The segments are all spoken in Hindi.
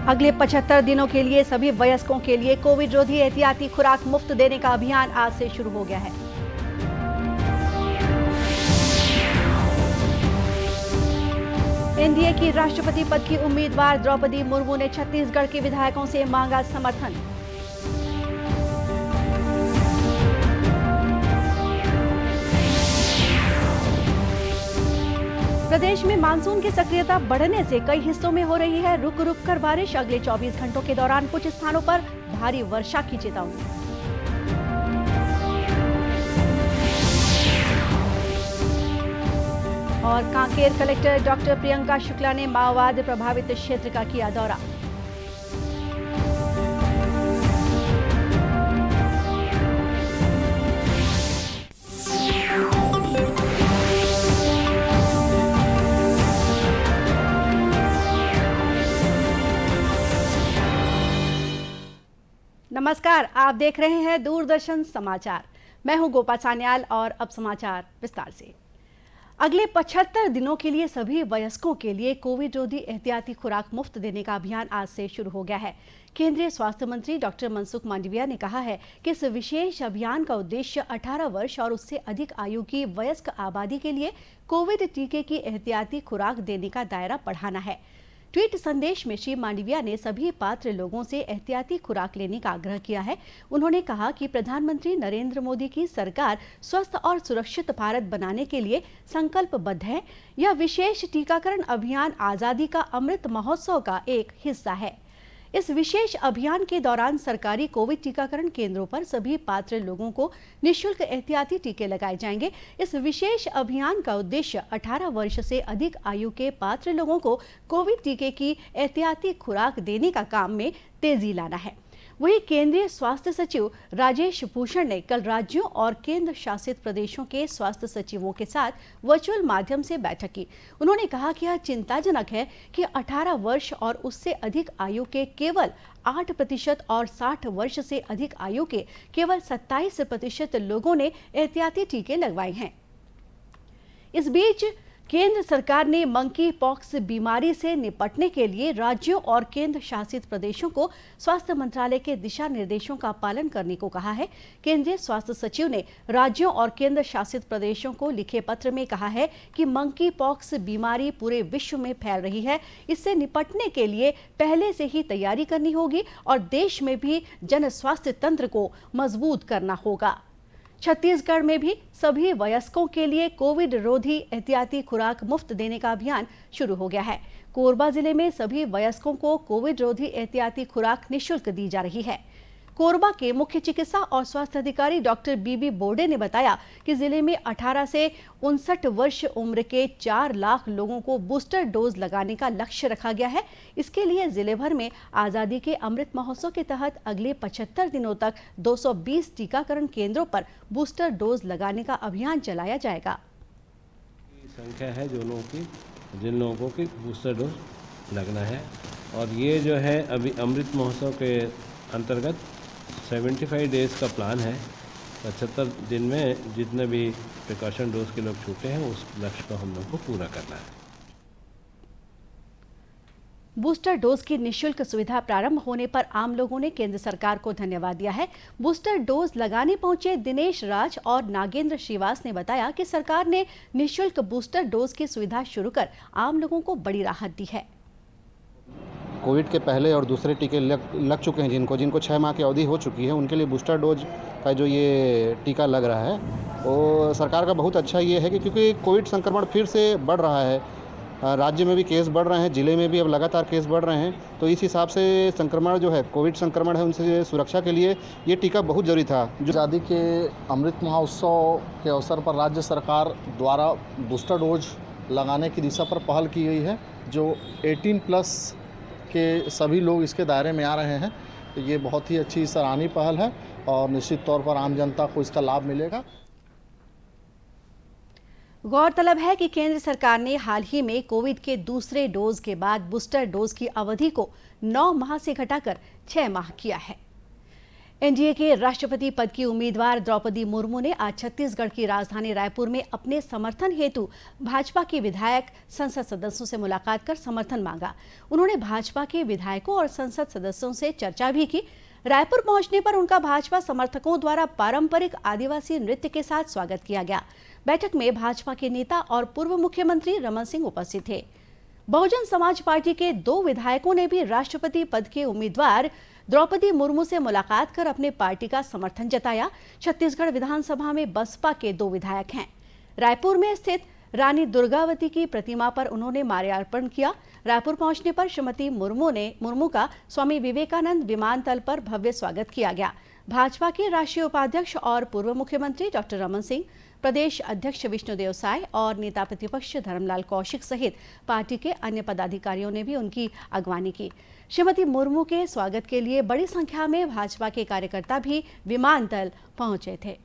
अगले 75 दिनों के लिए सभी वयस्कों के लिए कोविड रोधी एहतियाती खुराक मुफ्त देने का अभियान आज से शुरू हो गया है। एनडीए की राष्ट्रपति पद की उम्मीदवार द्रौपदी मुर्मू ने छत्तीसगढ़ के विधायकों से मांगा समर्थन। प्रदेश में मानसून की सक्रियता बढ़ने से कई हिस्सों में हो रही है रुक रुक कर बारिश। अगले 24 घंटों के दौरान कुछ स्थानों पर भारी वर्षा की चेतावनी। और कांकेर कलेक्टर डॉक्टर प्रियंका शुक्ला ने माओवाद प्रभावित क्षेत्र का किया दौरा। नमस्कार, आप देख रहे हैं दूरदर्शन समाचार। मैं हूं गोपा सान्याल और अब समाचार विस्तार से। अगले 75 दिनों के लिए सभी वयस्कों के लिए कोविड रोधी एहतियाती खुराक मुफ्त देने का अभियान आज से शुरू हो गया है। केंद्रीय स्वास्थ्य मंत्री डॉक्टर मनसुख मांडविया ने कहा है कि इस विशेष अभियान का उद्देश्य 18 वर्ष और उससे अधिक आयु की वयस्क आबादी के लिए कोविड टीके की एहतियाती खुराक देने का दायरा बढ़ाना है। ट्वीट संदेश में श्री मांडविया ने सभी पात्र लोगों से एहतियाती खुराक लेने का आग्रह किया है। उन्होंने कहा कि प्रधानमंत्री नरेंद्र मोदी की सरकार स्वस्थ और सुरक्षित भारत बनाने के लिए संकल्पबद्ध है। यह विशेष टीकाकरण अभियान आजादी का अमृत महोत्सव का एक हिस्सा है। इस विशेष अभियान के दौरान सरकारी कोविड टीकाकरण केंद्रों पर सभी पात्र लोगों को निःशुल्क एहतियाती टीके लगाए जाएंगे। इस विशेष अभियान का उद्देश्य 18 वर्ष से अधिक आयु के पात्र लोगों को कोविड टीके की एहतियाती खुराक देने का काम में तेजी लाना है। वहीं केंद्रीय स्वास्थ्य सचिव राजेश भूषण ने कल राज्यों और केंद्र शासित प्रदेशों के स्वास्थ्य सचिवों के साथ वर्चुअल माध्यम से बैठक की। उन्होंने कहा कि यह चिंताजनक है कि 18 वर्ष और उससे अधिक आयु के केवल 8% और 60 वर्ष से अधिक आयु के केवल 27% लोगों ने एहतियाती टीके लगवाए हैं। इस बीच केंद्र सरकार ने मंकी पॉक्स बीमारी से निपटने के लिए राज्यों और केंद्र शासित प्रदेशों को स्वास्थ्य मंत्रालय के दिशा निर्देशों का पालन करने को कहा है। केंद्रीय स्वास्थ्य सचिव ने राज्यों और केंद्र शासित प्रदेशों को लिखे पत्र में कहा है कि मंकी पॉक्स बीमारी पूरे विश्व में फैल रही है। इससे निपटने के लिए पहले से ही तैयारी करनी होगी और देश में भी जन स्वास्थ्य तंत्र को मजबूत करना होगा। छत्तीसगढ़ में भी सभी वयस्कों के लिए कोविड रोधी एहतियाती खुराक मुफ्त देने का अभियान शुरू हो गया है। कोरबा जिले में सभी वयस्कों को कोविड रोधी एहतियाती खुराक निःशुल्क दी जा रही है। कोरबा के मुख्य चिकित्सा और स्वास्थ्य अधिकारी डॉक्टर बीबी बोर्डे ने बताया कि जिले में 18 से 59 वर्ष उम्र के 4 लाख लोगों को बूस्टर डोज लगाने का लक्ष्य रखा गया है। इसके लिए जिले भर में आजादी के अमृत महोत्सव के तहत अगले 75 दिनों तक 220 टीकाकरण केंद्रों पर बूस्टर डोज लगाने का अभियान चलाया जाएगा। संख्या है जिन लोगों को बूस्टर डोज लगना है और ये जो है अभी अमृत महोत्सव के अंतर्गत 75 डेज का प्लान है। 75 दिन में जितने भी प्रिकॉशन डोज के लोग छूटे हैं उस लक्ष्य को हम लोग को पूरा करना है। बूस्टर डोज की निःशुल्क सुविधा प्रारंभ होने पर आम लोगों ने केंद्र सरकार को धन्यवाद दिया है। बूस्टर डोज लगाने पहुंचे दिनेश राज और नागेंद्र श्रीवास ने बताया कि सरकार ने निःशुल्क बूस्टर डोज की सुविधा शुरू कर आम लोगों को बड़ी राहत दी है। कोविड के पहले और दूसरे टीके लग चुके हैं जिनको 6 माह की अवधि हो चुकी है उनके लिए बूस्टर डोज का जो ये टीका लग रहा है वो सरकार का बहुत अच्छा ये है कि क्योंकि कोविड संक्रमण फिर से बढ़ रहा है, राज्य में भी केस बढ़ रहे हैं, जिले में भी अब लगातार केस बढ़ रहे हैं, तो इस हिसाब से संक्रमण जो है कोविड संक्रमण है उनसे सुरक्षा के लिए ये टीका बहुत जरूरी था। आज़ादी के अमृत महोत्सव के अवसर पर राज्य सरकार द्वारा बूस्टर डोज लगाने की दिशा पर पहल की गई है। जो 18+ के सभी लोग इसके दायरे में आ रहे हैं, तो ये बहुत ही अच्छी सराहनीय पहल है और निश्चित तौर पर आम जनता को इसका लाभ मिलेगा। गौरतलब है कि केंद्र सरकार ने हाल ही में कोविड के दूसरे डोज के बाद बूस्टर डोज की अवधि को 9 माह से घटाकर 6 माह किया है। एनडीए के राष्ट्रपति पद की उम्मीदवार द्रौपदी मुर्मू ने आज छत्तीसगढ़ की राजधानी रायपुर में अपने समर्थन हेतु भाजपा के विधायक संसद सदस्यों से मुलाकात कर समर्थन मांगा। उन्होंने भाजपा के विधायकों और संसद सदस्यों से चर्चा भी की। रायपुर पहुंचने पर उनका भाजपा समर्थकों द्वारा पारंपरिक आदिवासी नृत्य के साथ स्वागत किया गया। बैठक में भाजपा के नेता और पूर्व मुख्यमंत्री रमन सिंह उपस्थित थे। बहुजन समाज पार्टी के 2 विधायकों ने भी राष्ट्रपति पद के उम्मीदवार द्रौपदी मुर्मू से मुलाकात कर अपने पार्टी का समर्थन जताया। छत्तीसगढ़ विधानसभा में बसपा के 2 विधायक हैं। रायपुर में स्थित रानी दुर्गावती की प्रतिमा पर उन्होंने माल्यार्पण किया। रायपुर पहुंचने पर श्रीमती मुर्मू का स्वामी विवेकानंद विमानतल पर भव्य स्वागत किया गया। भाजपा के राष्ट्रीय उपाध्यक्ष और पूर्व मुख्यमंत्री डॉक्टर रमन सिंह, प्रदेश अध्यक्ष विष्णुदेव साय और नेता प्रतिपक्ष धर्मलाल कौशिक सहित पार्टी के अन्य पदाधिकारियों ने भी उनकी अगवानी की। श्रीमती मुर्मू के स्वागत के लिए बड़ी संख्या में भाजपा के कार्यकर्ता भी विमानतल पहुंचे थे।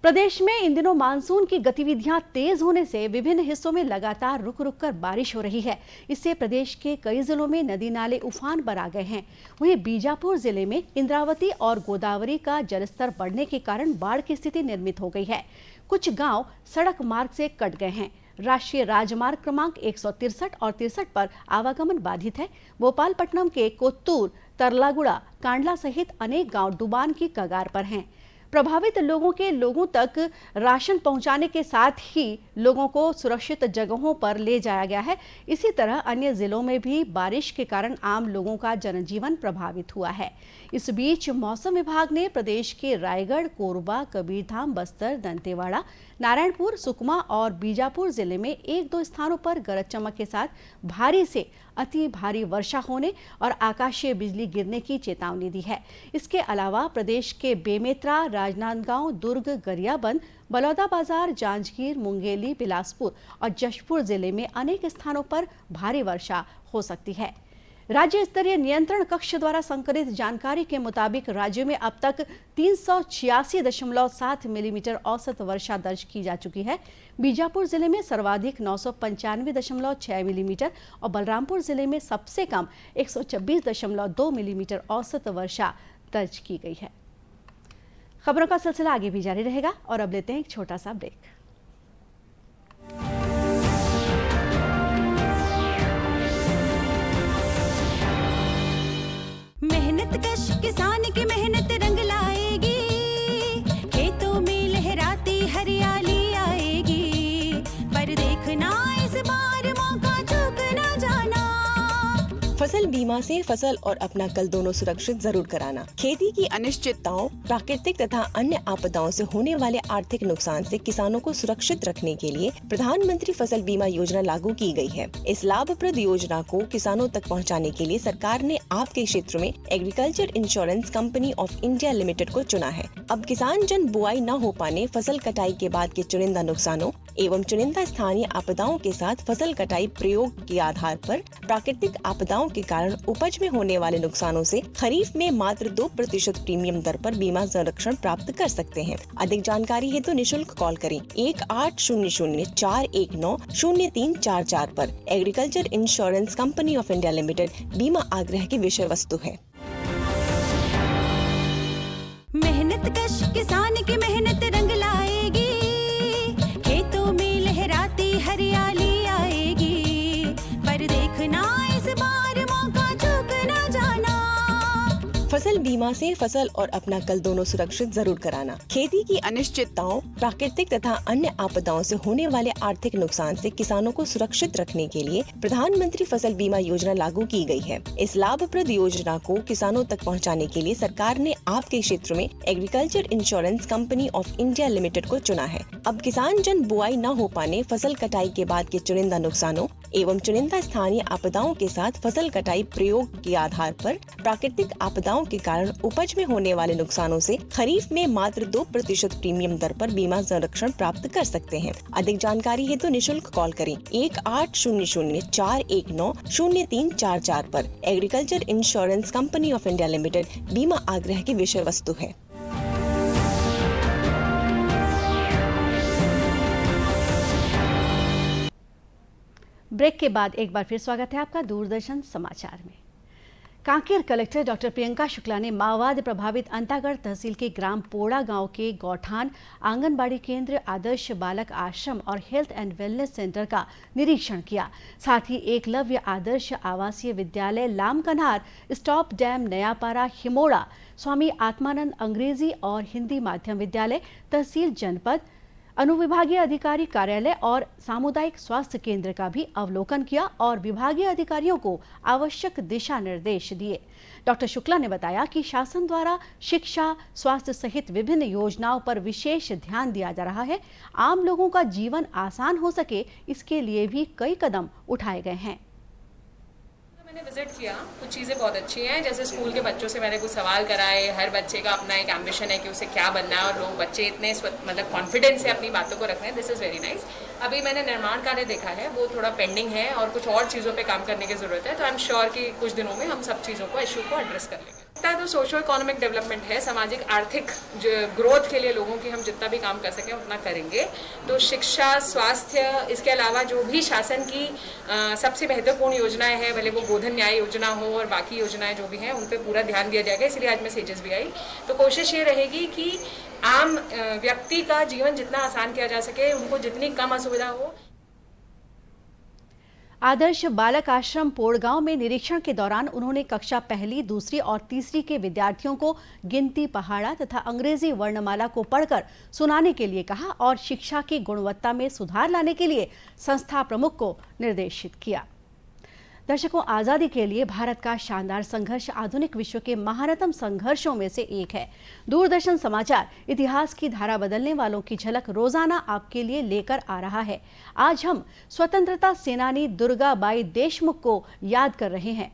प्रदेश में इन दिनों मानसून की गतिविधियां तेज होने से विभिन्न हिस्सों में लगातार रुक रुक कर बारिश हो रही है। इससे प्रदेश के कई जिलों में नदी नाले उफान पर आ गए हैं। वहीं बीजापुर जिले में इंद्रावती और गोदावरी का जलस्तर बढ़ने के कारण बाढ़ की स्थिति निर्मित हो गई है। कुछ गांव सड़क मार्ग से कट गए हैं। राष्ट्रीय राजमार्ग क्रमांक 163 और 63 पर आवागमन बाधित है। भोपालपट्टनम के कोत्तूर, तरलागुड़ा, कांडला सहित अनेक गांव डुबान की कगार पर हैं। प्रभावित लोगों तक राशन पहुंचाने के साथ ही लोगों को सुरक्षित जगहों पर ले जाया गया है। इसी तरह अन्य जिलों में भी बारिश के कारण आम लोगों का जनजीवन प्रभावित हुआ है। इस बीच मौसम विभाग ने प्रदेश के रायगढ़, कोरबा, कबीरधाम, बस्तर, दंतेवाड़ा, नारायणपुर, सुकमा और बीजापुर जिले में 1-2 स्थानों पर गरज चमक के साथ भारी से अति भारी वर्षा होने और आकाशीय बिजली गिरने की चेतावनी दी है। इसके अलावा प्रदेश के बेमेतरा, राजनांदगांव, दुर्ग, गरियाबंद, बलौदाबाजार, जांजगीर, मुंगेली, बिलासपुर और जशपुर जिले में अनेक स्थानों पर भारी वर्षा हो सकती है। राज्य स्तरीय नियंत्रण कक्ष द्वारा संकलित जानकारी के मुताबिक राज्य में अब तक 386.7 मिलीमीटर औसत वर्षा दर्ज की जा चुकी है। बीजापुर जिले में सर्वाधिक 995.6 मिलीमीटर और बलरामपुर जिले में सबसे कम 126.2 मिलीमीटर औसत वर्षा दर्ज की गई है। खबरों का सिलसिला आगे भी जारी रहेगा और अब लेते हैं एक छोटा सा ब्रेक। मेहनत कश किसान की मेहनत रंग लाएगी, खेतों में लहराती हरियाली आएगी। पर देखना इस बार मौका चूक ना जाना। फसल बीमा से फसल और अपना कल दोनों सुरक्षित जरूर कराना। खेती की अनिश्चितताओं, प्राकृतिक तथा अन्य आपदाओं से होने वाले आर्थिक नुकसान से किसानों को सुरक्षित रखने के लिए प्रधानमंत्री फसल बीमा योजना लागू की गई है। इस लाभप्रद योजना को किसानों तक पहुंचाने के लिए सरकार ने आपके क्षेत्र में agriculture insurance company of India limited को चुना है। अब किसान जन बुआई न हो पाने, फसल कटाई के बाद के चुनिंदा नुकसानों एवं चुनिंदा स्थानीय आपदाओं के साथ फसल कटाई प्रयोग के आधार पर प्राकृतिक आपदाओं के कारण उपज में होने वाले नुकसानों से खरीफ में मात्र 2% प्रीमियम दर पर बीमा संरक्षण प्राप्त कर सकते हैं। अधिक जानकारी हेतु निशुल्क कॉल करें 1800-419-0344 पर। Agriculture insurance company of India limited बीमा आग्रह की विषय वस्तु है। मेहनत कश किसान की मेहनत रंग लाएगी, खेतों में लहराती हरियाली आएगी। पर देखना इस बार मौका चूक ना जाना। फसल बीमा से फसल और अपना कल दोनों सुरक्षित जरूर कराना। खेती की अनिश्चितताओं, प्राकृतिक तथा अन्य आपदाओं से होने वाले आर्थिक नुकसान से किसानों को सुरक्षित रखने के लिए प्रधानमंत्री फसल बीमा योजना लागू की गई है। इस लाभप्रद योजना को किसानों तक पहुंचाने के लिए सरकार ने आपके क्षेत्र में agriculture insurance company of India limited को चुना है। अब किसान जन बुआई न हो पाने, फसल कटाई के बाद के चुनिंदा नुकसानों एवं चुनिंदा स्थानीय आपदाओं के साथ फसल कटाई प्रयोग के आधार पर प्राकृतिक आपदाओं के कारण उपज में होने वाले नुकसानों से खरीफ में मात्र 2% प्रीमियम दर पर बीमा संरक्षण प्राप्त कर सकते हैं। अधिक जानकारी हेतु निशुल्क कॉल करें 1800-419-0344 पर। Agriculture insurance company of India limited बीमा आग्रह की विषय वस्तु है। ब्रेक के बाद एक बार फिर स्वागत है आपका दूरदर्शन समाचार में। कांकेर कलेक्टर डॉक्टर प्रियंका शुक्ला ने माओवाद प्रभावित अंतागढ़ तहसील के ग्राम पोड़ा गांव के गौठान, आंगनबाड़ी केंद्र, आदर्श बालक आश्रम और हेल्थ एंड वेलनेस सेंटर का निरीक्षण किया। साथ ही एकलव्य आदर्श आवासीय विद्यालय लामकनहार, स्टॉप डैम नयापारा हिमोड़ा, स्वामी आत्मानंद अंग्रेजी और हिंदी माध्यम विद्यालय, तहसील जनपद, अनुविभागीय अधिकारी कार्यालय और सामुदायिक स्वास्थ्य केंद्र का भी अवलोकन किया और विभागीय अधिकारियों को आवश्यक दिशा निर्देश दिए। डॉक्टर शुक्ला ने बताया कि शासन द्वारा शिक्षा, स्वास्थ्य सहित विभिन्न योजनाओं पर विशेष ध्यान दिया जा रहा है। आम लोगों का जीवन आसान हो सके, इसके लिए भी कई कदम उठाए गए हैं। मैंने विजिट किया, कुछ चीज़ें बहुत अच्छी हैं। जैसे स्कूल के बच्चों से मैंने कुछ सवाल कराए। हर बच्चे का अपना एक एम्बिशन है कि उसे क्या बनना है और लोग बच्चे इतने मतलब कॉन्फिडेंस से अपनी बातों को रख रहे हैं। This is very nice. अभी मैंने निर्माण कार्य देखा है, वो थोड़ा पेंडिंग है और कुछ और चीज़ों पे काम करने की ज़रूरत है। तो आई एम श्योर कि कुछ दिनों में हम सब चीज़ों को, इशू को एड्रेस कर लेंगे। तो सोशो इकोनॉमिक डेवलपमेंट है, सामाजिक आर्थिक जो ग्रोथ के लिए लोगों की हम जितना भी काम कर सकें उतना करेंगे। तो शिक्षा, स्वास्थ्य, इसके अलावा जो भी शासन की सबसे महत्वपूर्ण योजनाएं हैं, भले वो गोधन न्याय योजना हो और बाकी योजनाएं जो भी हैं, उन पे पूरा ध्यान दिया जाएगा। इसलिए आज मैं सेजेस भी आई। तो कोशिश ये रहेगी कि आम व्यक्ति का जीवन जितना आसान किया जा सके, उनको जितनी कम असुविधा हो। आदर्श बालक आश्रम पोड़गांव में निरीक्षण के दौरान उन्होंने कक्षा पहली, दूसरी और तीसरी के विद्यार्थियों को गिनती पहाड़ा तथा अंग्रेजी वर्णमाला को पढ़कर सुनाने के लिए कहा और शिक्षा की गुणवत्ता में सुधार लाने के लिए संस्था प्रमुख को निर्देशित किया। दर्शकों, आजादी के लिए भारत का शानदार संघर्ष आधुनिक विश्व के महानतम संघर्षों में से एक है। दूरदर्शन समाचार इतिहास की धारा बदलने वालों की झलक रोजाना आपके लिए लेकर आ रहा है। आज हम स्वतंत्रता सेनानी दुर्गाबाई देशमुख को याद कर रहे हैं।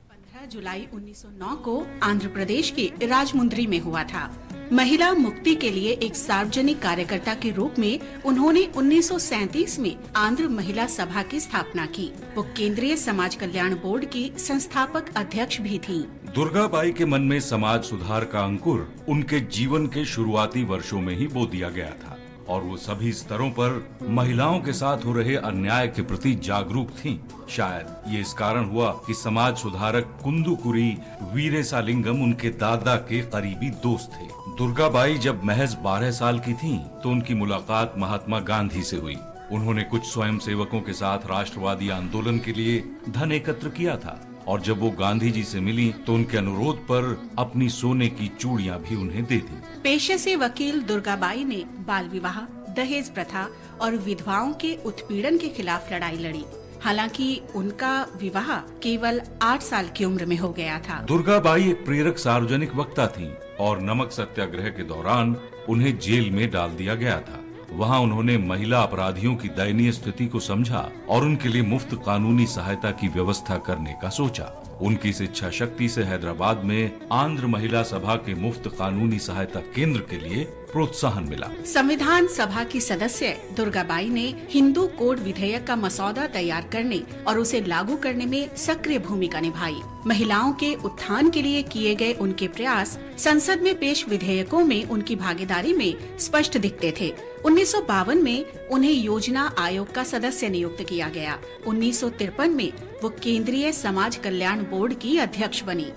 15 जुलाई 1909 को आंध्र प्रदेश के राजमुंद्री में हुआ था। महिला मुक्ति के लिए एक सार्वजनिक कार्यकर्ता के रूप में उन्होंने 1937 में आंध्र महिला सभा की स्थापना की। वो केंद्रीय समाज कल्याण बोर्ड की संस्थापक अध्यक्ष भी थीं। दुर्गाबाई के मन में समाज सुधार का अंकुर उनके जीवन के शुरुआती वर्षों में ही बो दिया गया था और वो सभी स्तरों पर महिलाओं के साथ हो रहे अन्याय के प्रति जागरूक थीं। शायद ये इस कारण हुआ कि समाज सुधारक कुंदुकुरी वीरेसालिंगम उनके दादा के करीबी दोस्त थे। दुर्गाबाई जब महज 12 साल की थीं, तो उनकी मुलाकात महात्मा गांधी से हुई। उन्होंने कुछ स्वयंसेवकों के साथ राष्ट्रवादी आंदोलन के लिए धन एकत्र किया था और जब वो गांधी जी से मिली तो उनके अनुरोध पर अपनी सोने की चूड़ियां भी उन्हें दे दी। पेशे से वकील दुर्गाबाई ने बाल विवाह, दहेज प्रथा और विधवाओं के उत्पीड़न के खिलाफ लड़ाई लड़ी। हालांकि उनका विवाह केवल 8 साल की उम्र में हो गया था। दुर्गाबाई एक प्रेरक सार्वजनिक वक्ता थीं और नमक सत्याग्रह के दौरान उन्हें जेल में डाल दिया गया था। वहां उन्होंने महिला अपराधियों की दयनीय स्थिति को समझा और उनके लिए मुफ्त कानूनी सहायता की व्यवस्था करने का सोचा। उनकी इस इच्छा शक्ति से हैदराबाद में आंध्र महिला सभा के मुफ्त कानूनी सहायता केंद्र के लिए प्रोत्साहन मिला। संविधान सभा की सदस्य दुर्गाबाई ने हिंदू कोड विधेयक का मसौदा तैयार करने और उसे लागू करने में सक्रिय भूमिका निभाई। महिलाओं के उत्थान के लिए किए गए उनके प्रयास संसद में पेश विधेयकों में उनकी भागीदारी में स्पष्ट दिखते थे। 1952 में उन्हें योजना आयोग का सदस्य नियुक्त किया गया। 1953 में वो केंद्रीय समाज कल्याण बोर्ड की अध्यक्ष बनी।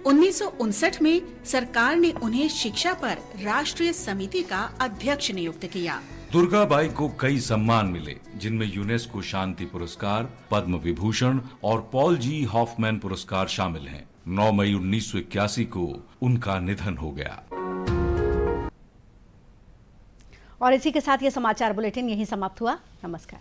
1959 में सरकार ने उन्हें शिक्षा पर राष्ट्रीय समिति का अध्यक्ष नियुक्त किया। दुर्गाबाई को कई सम्मान मिले, जिनमें यूनेस्को शांति पुरस्कार, पद्म विभूषण और पॉल जी हॉफमैन पुरस्कार शामिल हैं। 9 मई 1981 को उनका निधन हो गया। और इसी के साथ ये समाचार बुलेटिन यहीं समाप्त हुआ। नमस्कार।